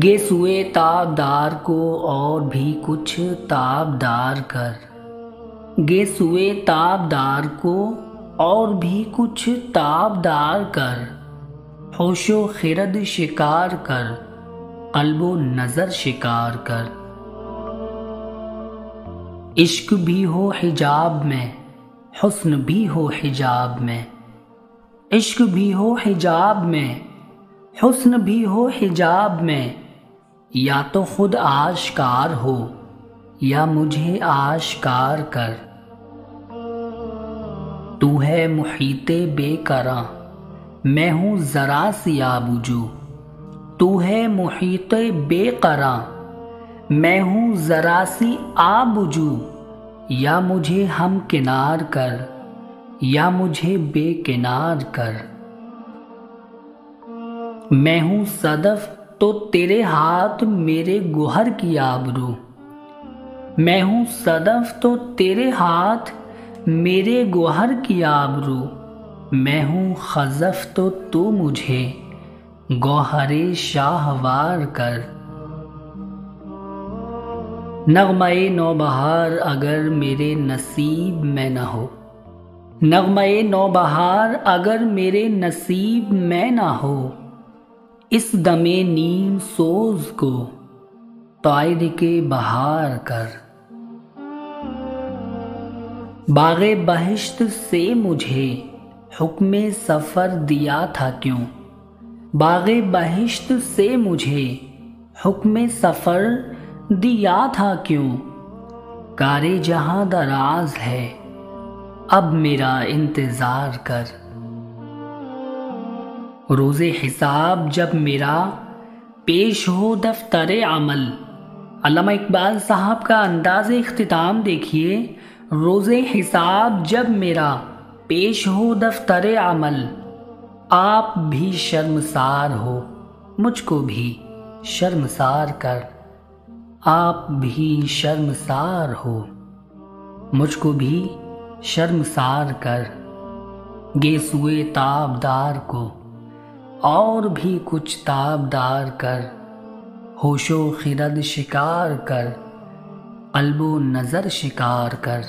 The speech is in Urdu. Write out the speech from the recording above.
گے سوئے تابدار کو اور بھی کچھ تابدار کر، گے سوئے تابدار کو اور بھی کچھ تابدار کر، ہوش و خرد شکار کر، قلب و نظر شکار کر۔ عشق بھی ہو حجاب میں، حسن بھی ہو حجاب میں، عشق بھی ہو حجاب میں، حسن بھی ہو حجاب میں، یا تو خود آشکار ہو یا مجھے آشکار کر۔ تو ہے محیط بے کراں، میں ہوں ذرا سی آبجو، تو ہے محیط بے کراں، میں ہوں ذرا سی آبجو، یا مجھے ہم کنار کر یا مجھے بے کنار کر۔ میں ہوں صدف تو تیرے ہاتھ میرے گوہر کی آبرو، میں ہوں صدف تو تیرے ہاتھ میرے گوہر کی آبرو، میں ہوں خزف تو مجھے گوہر شاہوار کر۔ نغمہ نوبہار اگر میرے نصیب میں نہ ہو، نغمہ نوبہار اگر میرے نصیب میں نہ ہو، اس دم نیم سوز کو طائر کے بہار کر۔ باغ بہشت سے مجھے حکم سفر دیا تھا کیوں، باغ بہشت سے مجھے حکم سفر دیا تھا کیوں، کار جہاں دراز ہے اب میرا انتظار کر۔ روز حساب جب میرا پیش ہو دفتر عمل، علامہ اقبال صاحب کا انداز اختتام دیکھیے۔ روز حساب جب میرا پیش ہو دفتر عمل، آپ بھی شرمسار ہو مجھ کو بھی شرمسار کر، آپ بھی شرمسار ہو مجھ کو بھی شرمسار کر، گے سوئے تابدار کو اور بھی کچھ تابدار کر، ہوش و خرد شکار کر، قلب و نظر شکار کر۔